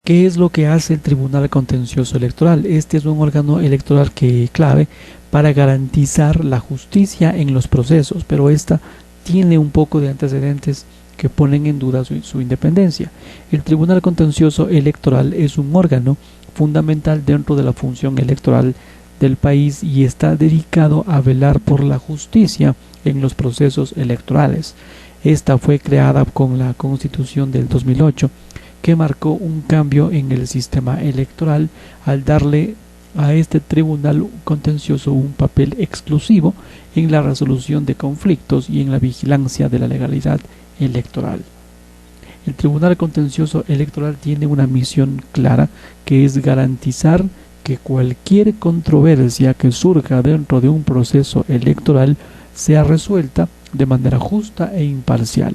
¿Qué es lo que hace el Tribunal Contencioso Electoral? Este es un órgano electoral clave para garantizar la justicia en los procesos, pero esta tiene un poco de antecedentes que ponen en duda su independencia. El Tribunal Contencioso Electoral es un órgano fundamental dentro de la función electoral del país y está dedicado a velar por la justicia en los procesos electorales. Esta fue creada con la Constitución del 2008, que marcó un cambio en el sistema electoral al darle a este tribunal contencioso un papel exclusivo en la resolución de conflictos y en la vigilancia de la legalidad electoral. El Tribunal Contencioso Electoral tiene una misión clara, que es garantizar que cualquier controversia que surja dentro de un proceso electoral sea resuelta de manera justa e imparcial.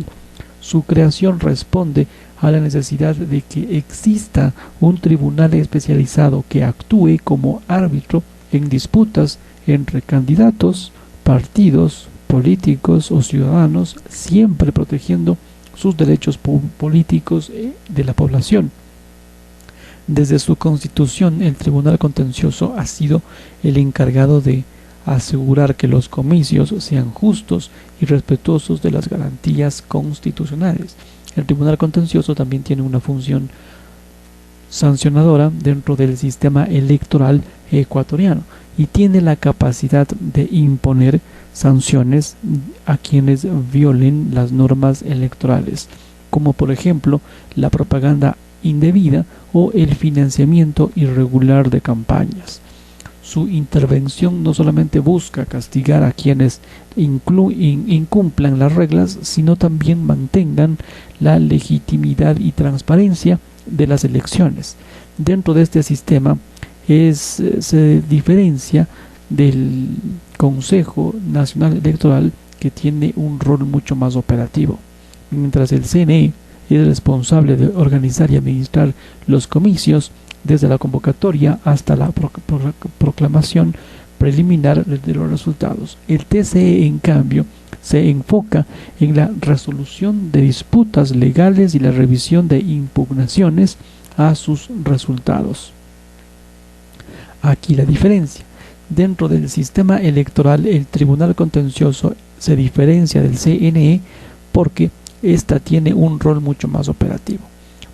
Su creación responde a la necesidad de que exista un tribunal especializado que actúe como árbitro en disputas entre candidatos, partidos, políticos o ciudadanos, siempre protegiendo sus derechos políticos de la población. Desde su constitución, el Tribunal Contencioso ha sido el encargado de asegurar que los comicios sean justos y respetuosos de las garantías constitucionales. El Tribunal Contencioso también tiene una función sancionadora dentro del sistema electoral ecuatoriano y tiene la capacidad de imponer sanciones a quienes violen las normas electorales, como por ejemplo la propaganda indebida o el financiamiento irregular de campañas. Su intervención no solamente busca castigar a quienes incumplan las reglas, sino también mantengan la legitimidad y transparencia de las elecciones. Dentro de este sistema se diferencia del Consejo Nacional Electoral, que tiene un rol mucho más operativo, mientras el CNE es responsable de organizar y administrar los comicios desde la convocatoria hasta la proclamación preliminar de los resultados. El TCE, en cambio, se enfoca en la resolución de disputas legales y la revisión de impugnaciones a sus resultados. Aquí la diferencia. Dentro del sistema electoral, el Tribunal Contencioso se diferencia del CNE porque ésta tiene un rol mucho más operativo,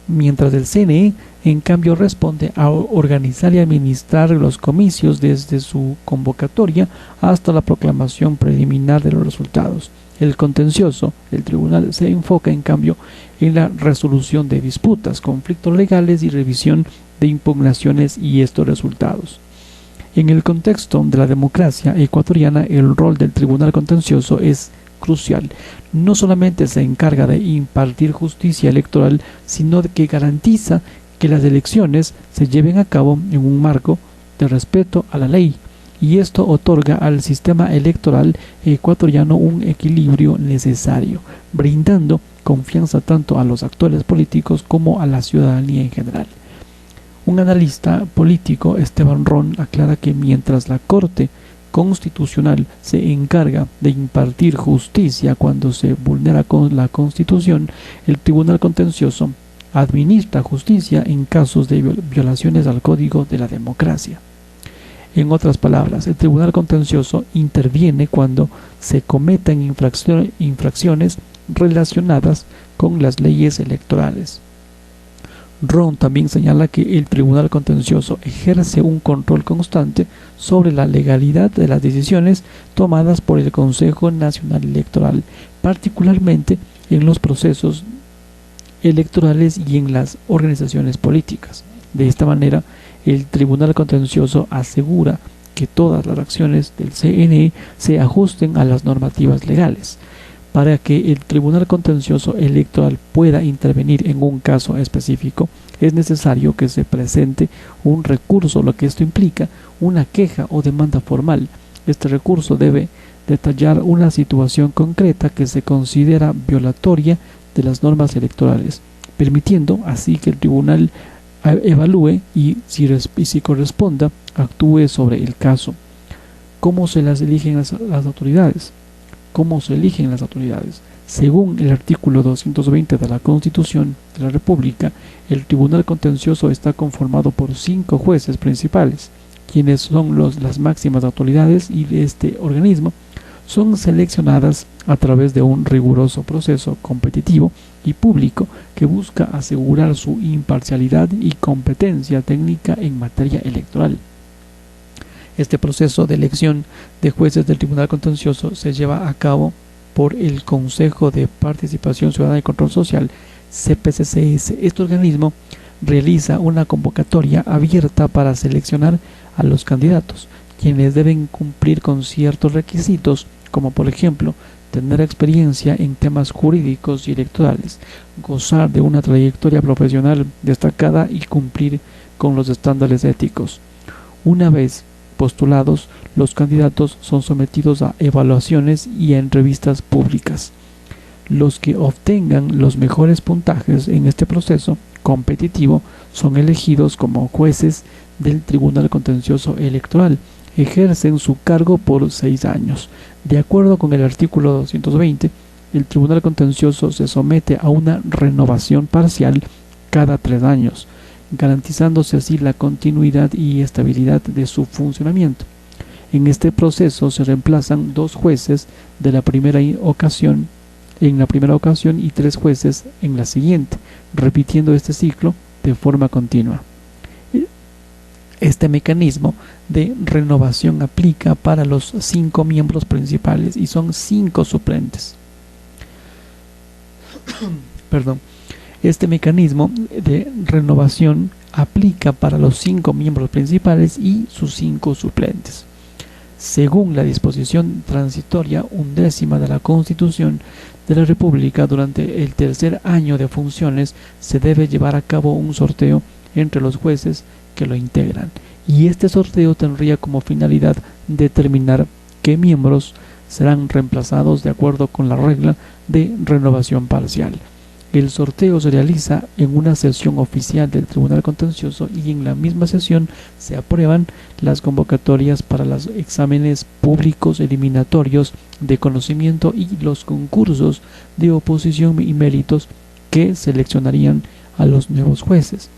mientras el CNE en cambio responde a organizar y administrar los comicios desde su convocatoria hasta la proclamación preliminar de los resultados. El contencioso, el tribunal, se enfoca en cambio en la resolución de disputas, conflictos legales y revisión de impugnaciones y estos resultados. En el contexto de la democracia ecuatoriana, el rol del tribunal contencioso es crucial. No solamente se encarga de impartir justicia electoral, sino de que garantiza que las elecciones se lleven a cabo en un marco de respeto a la ley, y esto otorga al sistema electoral ecuatoriano un equilibrio necesario, brindando confianza tanto a los actores políticos como a la ciudadanía en general. Un analista político, Esteban Ron, aclara que mientras la Corte Constitucional se encarga de impartir justicia cuando se vulnera la Constitución, el Tribunal Contencioso administra justicia en casos de violaciones al Código de la Democracia. En otras palabras, el Tribunal Contencioso interviene cuando se cometen infracciones relacionadas con las leyes electorales. Ron también señala que el Tribunal Contencioso ejerce un control constante sobre la legalidad de las decisiones tomadas por el Consejo Nacional Electoral, particularmente en los procesos electorales y en las organizaciones políticas. De esta manera, el Tribunal Contencioso asegura que todas las acciones del CNE se ajusten a las normativas legales. Para que el Tribunal Contencioso Electoral pueda intervenir en un caso específico, es necesario que se presente un recurso, lo que esto implica una queja o demanda formal. Este recurso debe detallar una situación concreta que se considera violatoria de las normas electorales, permitiendo así que el tribunal evalúe y si corresponda, actúe sobre el caso. ¿Cómo se las eligen las autoridades? ¿Cómo se eligen las autoridades? Según el artículo 220 de la Constitución de la República, el Tribunal Contencioso está conformado por 5 jueces principales, quienes son las máximas autoridades, y de este organismo son seleccionadas a través de un riguroso proceso competitivo y público que busca asegurar su imparcialidad y competencia técnica en materia electoral. Este proceso de elección de jueces del Tribunal Contencioso se lleva a cabo por el Consejo de Participación Ciudadana y Control Social, CPCCS. Este organismo realiza una convocatoria abierta para seleccionar a los candidatos, quienes deben cumplir con ciertos requisitos, como por ejemplo tener experiencia en temas jurídicos y electorales, gozar de una trayectoria profesional destacada y cumplir con los estándares éticos. Una vez postulados, los candidatos son sometidos a evaluaciones y a entrevistas públicas. Los que obtengan los mejores puntajes en este proceso competitivo son elegidos como jueces del Tribunal Contencioso Electoral. Ejercen su cargo por 6 años. De acuerdo con el artículo 220, el Tribunal Contencioso se somete a una renovación parcial cada 3 años, garantizándose así la continuidad y estabilidad de su funcionamiento. En este proceso se reemplazan 2 jueces en la primera ocasión y 3 jueces en la siguiente, repitiendo este ciclo de forma continua. Este mecanismo de renovación aplica para los 5 miembros principales y son 5 suplentes. Este mecanismo de renovación aplica para los 5 miembros principales y sus 5 suplentes. Según la disposición transitoria 11ª de la Constitución de la República, durante el tercer año de funciones se debe llevar a cabo un sorteo entre los jueces que lo integran, y este sorteo tendría como finalidad determinar qué miembros serán reemplazados de acuerdo con la regla de renovación parcial. El sorteo se realiza en una sesión oficial del Tribunal Contencioso y en la misma sesión se aprueban las convocatorias para los exámenes públicos eliminatorios de conocimiento y los concursos de oposición y méritos que seleccionarían a los nuevos jueces.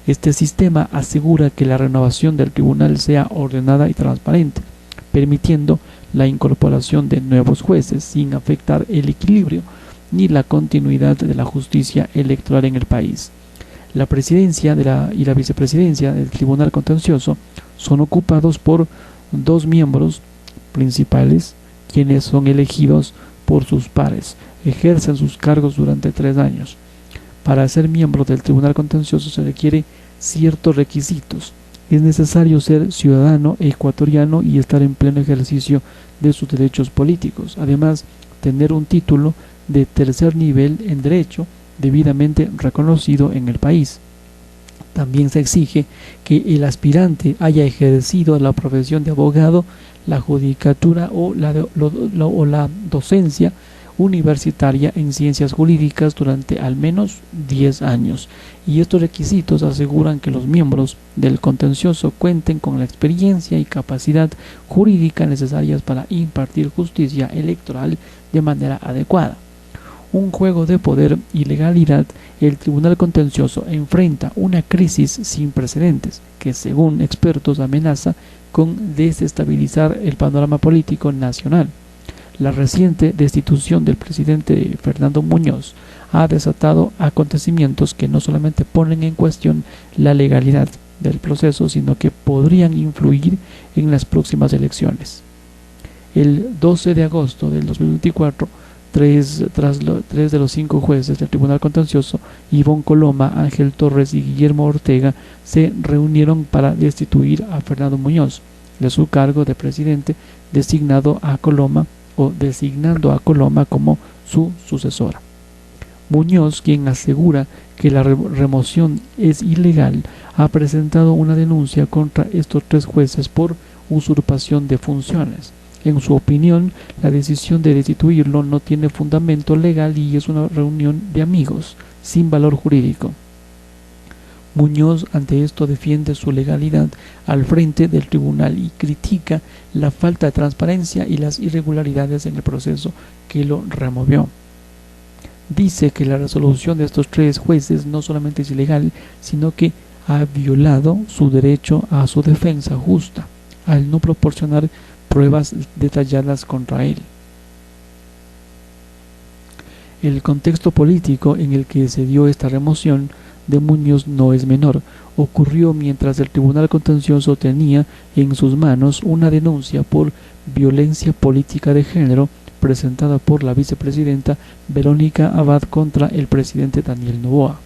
Este sistema asegura que la renovación del tribunal sea ordenada y transparente, permitiendo la incorporación de nuevos jueces sin afectar el equilibrio ni la continuidad de la justicia electoral en el país. La presidencia y la vicepresidencia del Tribunal Contencioso son ocupados por 2 miembros principales, quienes son elegidos por sus pares. Ejercen sus cargos durante 3 años. Para ser miembro del Tribunal Contencioso se requiere ciertos requisitos. Es necesario ser ciudadano ecuatoriano y estar en pleno ejercicio de sus derechos políticos. Además, tener un título de tercer nivel en derecho debidamente reconocido en el país. También se exige que el aspirante haya ejercido la profesión de abogado, la judicatura o la docencia universitaria en ciencias jurídicas durante al menos 10 años, y estos requisitos aseguran que los miembros del contencioso cuenten con la experiencia y capacidad jurídica necesarias para impartir justicia electoral de manera adecuada. Un juego de poder y legalidad, el Tribunal Contencioso enfrenta una crisis sin precedentes que, según expertos, amenaza con desestabilizar el panorama político nacional. La reciente destitución del presidente Fernando Muñoz ha desatado acontecimientos que no solamente ponen en cuestión la legalidad del proceso, sino que podrían influir en las próximas elecciones. El 12 de agosto del 2024, tres de los 5 jueces del Tribunal Contencioso, Ivonne Coloma, Ángel Torres y Guillermo Ortega, se reunieron para destituir a Fernando Muñoz de su cargo de presidente, designando a Coloma como su sucesora. Muñoz, quien asegura que la remoción es ilegal, ha presentado una denuncia contra estos 3 jueces por usurpación de funciones. En su opinión, la decisión de destituirlo no tiene fundamento legal y es una reunión de amigos, sin valor jurídico. Muñoz, ante esto, defiende su legalidad al frente del tribunal y critica la falta de transparencia y las irregularidades en el proceso que lo removió. dice que la resolución de estos 3 jueces no solamente es ilegal, sino que ha violado su derecho a su defensa justa, al no proporcionar pruebas detalladas contra él. El contexto político en el que se dio esta remoción de Muñoz no es menor. Ocurrió mientras el Tribunal Contencioso tenía en sus manos una denuncia por violencia política de género presentada por la vicepresidenta Verónica Abad contra el presidente Daniel Noboa.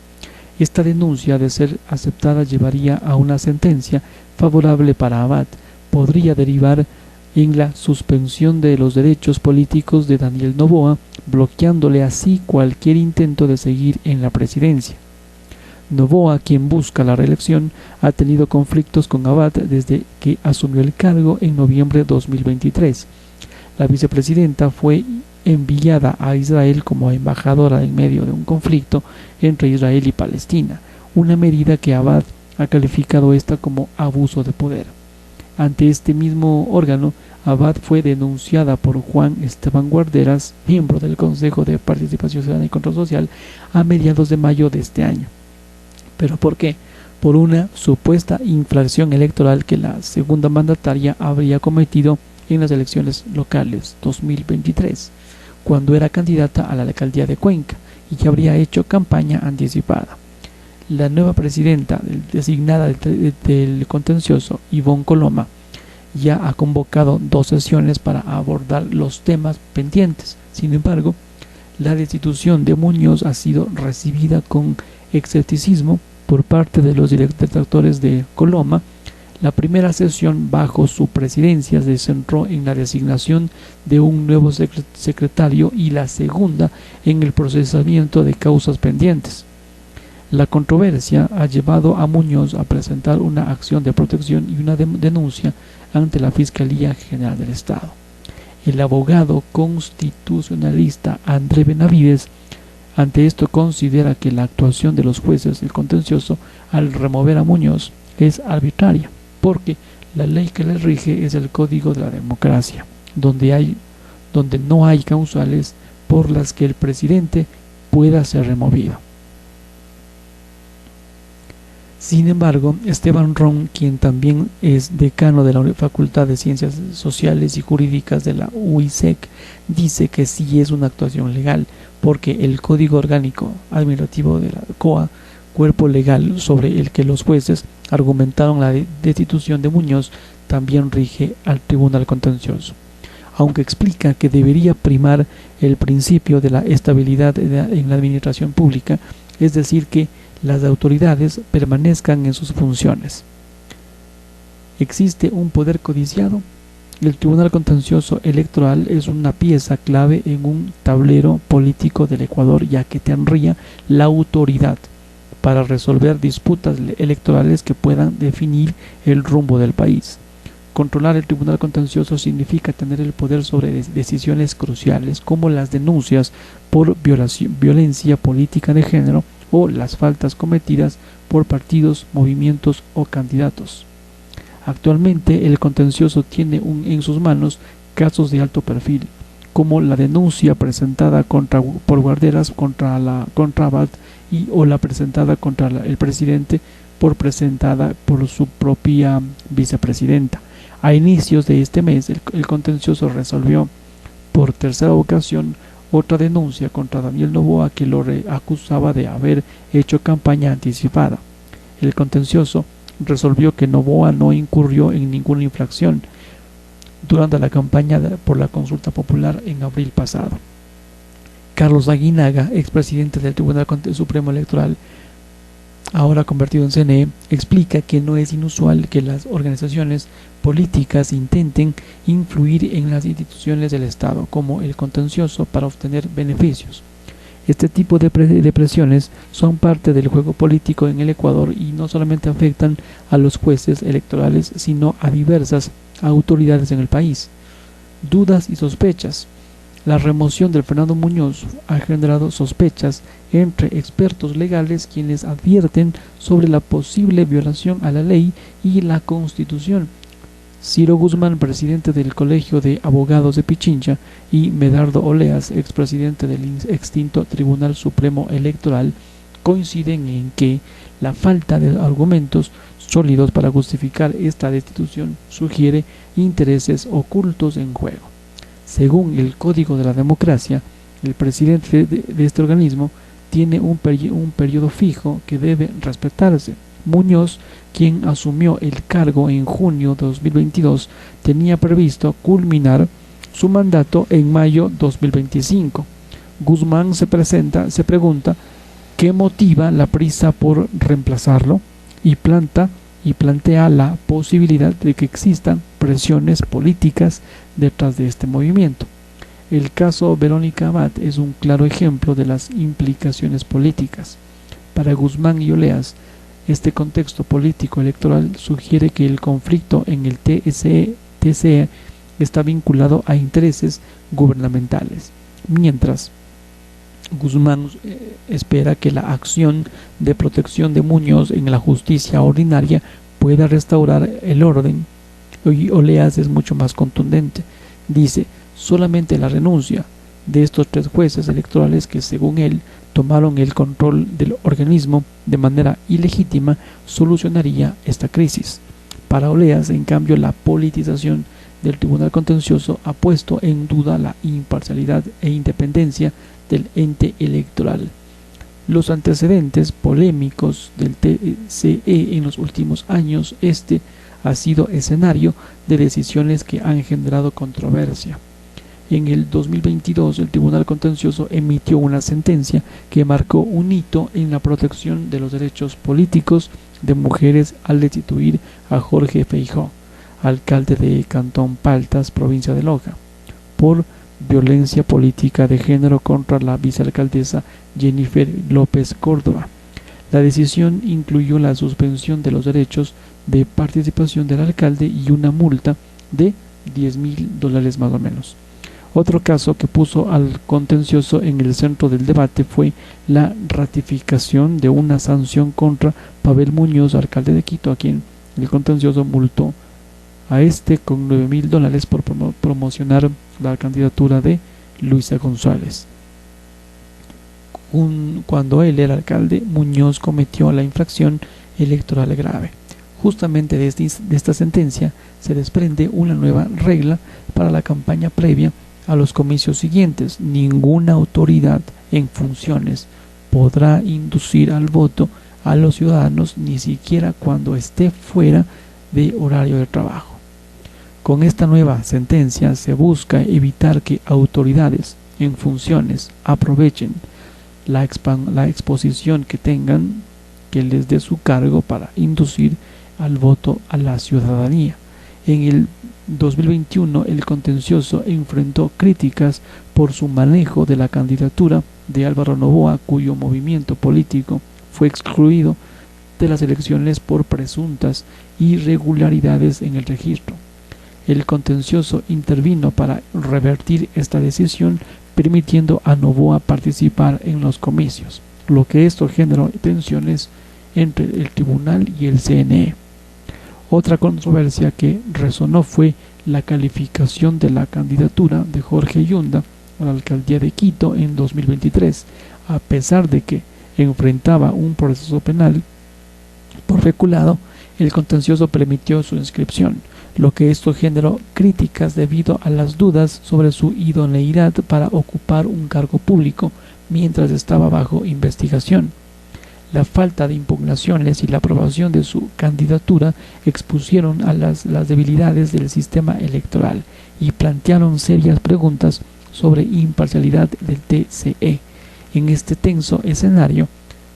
Esta denuncia, de ser aceptada, llevaría a una sentencia favorable para Abad. Podría derivar en la suspensión de los derechos políticos de Daniel Noboa, bloqueándole así cualquier intento de seguir en la presidencia. Noboa, quien busca la reelección, ha tenido conflictos con Abad desde que asumió el cargo en noviembre de 2023. La vicepresidenta fue enviada a Israel como embajadora en medio de un conflicto entre Israel y Palestina, una medida que Abad ha calificado como abuso de poder. Ante este mismo órgano, Abad fue denunciada por Juan Esteban Guarderas, miembro del Consejo de Participación Ciudadana y Control Social, a mediados de mayo de este año. ¿Pero por qué? Por una supuesta infracción electoral que la segunda mandataria habría cometido en las elecciones locales 2023, cuando era candidata a la alcaldía de Cuenca y que habría hecho campaña anticipada. La nueva presidenta designada del contencioso, Ivonne Coloma, ya ha convocado 2 sesiones para abordar los temas pendientes. Sin embargo, la destitución de Muñoz ha sido recibida con escepticismo por parte de los detractores de Coloma. La primera sesión bajo su presidencia se centró en la designación de un nuevo secretario y la segunda en el procesamiento de causas pendientes. La controversia ha llevado a Muñoz a presentar una acción de protección y una denuncia ante la Fiscalía General del Estado. El abogado constitucionalista André Benavides, ante esto, considera que la actuación de los jueces del contencioso al remover a Muñoz es arbitraria, porque la ley que les rige es el Código de la Democracia, donde no hay causales por las que el presidente pueda ser removido. Sin embargo, Esteban Ron, quien también es decano de la Facultad de Ciencias Sociales y Jurídicas de la UISEC, dice que sí es una actuación legal, porque el Código Orgánico Administrativo de la COA, cuerpo legal sobre el que los jueces argumentaron la destitución de Muñoz, también rige al Tribunal Contencioso, aunque explica que debería primar el principio de la estabilidad en la administración pública, es decir, que las autoridades permanezcan en sus funciones. ¿Existe un poder codiciado? El Tribunal Contencioso Electoral es una pieza clave en un tablero político del Ecuador, ya que tendría la autoridad para resolver disputas electorales que puedan definir el rumbo del país. Controlar el Tribunal Contencioso significa tener el poder sobre decisiones cruciales, como las denuncias por violencia política de género o las faltas cometidas por partidos, movimientos o candidatos. Actualmente el contencioso tiene en sus manos casos de alto perfil, como la denuncia presentada por Guarderas contra Abad o la presentada contra el presidente presentada por su propia vicepresidenta. A inicios de este mes, el contencioso resolvió por tercera ocasión otra denuncia contra Daniel Noboa, que lo acusaba de haber hecho campaña anticipada. El contencioso resolvió que Noboa no incurrió en ninguna infracción durante la campaña por la consulta popular en abril pasado. Carlos Aguinaga, expresidente del Tribunal Supremo Electoral, ahora convertido en CNE, explica que no es inusual que las organizaciones políticas intenten influir en las instituciones del Estado, como el contencioso, para obtener beneficios. Este tipo de presiones son parte del juego político en el Ecuador y no solamente afectan a los jueces electorales, sino a diversas autoridades en el país. Dudas y sospechas. La remoción de Fernando Muñoz ha generado sospechas entre expertos legales, quienes advierten sobre la posible violación a la ley y la Constitución. Ciro Guzmán, presidente del Colegio de Abogados de Pichincha, y Medardo Oleas, expresidente del extinto Tribunal Supremo Electoral, coinciden en que la falta de argumentos sólidos para justificar esta destitución sugiere intereses ocultos en juego. Según el Código de la Democracia, el presidente de este organismo tiene un periodo fijo que debe respetarse. Muñoz, quien asumió el cargo en junio de 2022, tenía previsto culminar su mandato en mayo 2025. Guzmán se pregunta qué motiva la prisa por reemplazarlo y plantea la posibilidad de que existan presiones políticas detrás de este movimiento. El caso Verónica Abad es un claro ejemplo de las implicaciones políticas. Para Guzmán y Oleas, este contexto político electoral sugiere que el conflicto en el TSE está vinculado a intereses gubernamentales, mientras Guzmán espera que la acción de protección de Muñoz en la justicia ordinaria pueda restaurar el orden. Y Oleas es mucho más contundente. Dice, solamente la renuncia de estos 3 jueces electorales que, según él, tomaron el control del organismo de manera ilegítima solucionaría esta crisis. Para Oleas, en cambio, la politización del Tribunal Contencioso ha puesto en duda la imparcialidad e independencia del ente electoral. Los antecedentes polémicos del TSE en los últimos años ha sido escenario de decisiones que han generado controversia. En el 2022, el Tribunal Contencioso emitió una sentencia que marcó un hito en la protección de los derechos políticos de mujeres al destituir a Jorge Feijóo, alcalde de Cantón Paltas, provincia de Loja, por violencia política de género contra la vicealcaldesa Jennifer López Córdoba. La decisión incluyó la suspensión de los derechos de participación del alcalde y una multa de $10,000 más o menos. Otro caso que puso al contencioso en el centro del debate fue la ratificación de una sanción contra Pavel Muñoz, alcalde de Quito, a quien el contencioso multó a con $9,000 por promocionar la candidatura de Luisa González. Cuando él era alcalde, Muñoz cometió la infracción electoral grave. Justamente de esta sentencia se desprende una nueva regla para la campaña previa a los comicios siguientes. Ninguna autoridad en funciones podrá inducir al voto a los ciudadanos, ni siquiera cuando esté fuera de horario de trabajo. Con esta nueva sentencia se busca evitar que autoridades en funciones aprovechen la exposición que tengan que les dé su cargo para inducir al voto a la ciudadanía. En el 2021, el contencioso enfrentó críticas por su manejo de la candidatura de Álvaro Noboa, cuyo movimiento político fue excluido de las elecciones por presuntas irregularidades en el registro. El contencioso intervino para revertir esta decisión, permitiendo a Noboa participar en los comicios, lo que esto generó tensiones entre el tribunal y el CNE. Otra controversia que resonó fue la calificación de la candidatura de Jorge Yunda a la alcaldía de Quito en 2023, a pesar de que enfrentaba un proceso penal por peculado. El contencioso permitió su inscripción, lo que esto generó críticas debido a las dudas sobre su idoneidad para ocupar un cargo público mientras estaba bajo investigación. La falta de impugnaciones y la aprobación de su candidatura expusieron a las debilidades del sistema electoral y plantearon serias preguntas sobre imparcialidad del TSE. En este tenso escenario,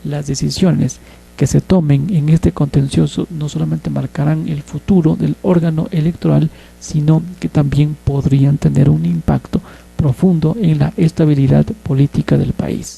las decisiones que se tomen en este contencioso no solamente marcarán el futuro del órgano electoral, sino que también podrían tener un impacto profundo en la estabilidad política del país.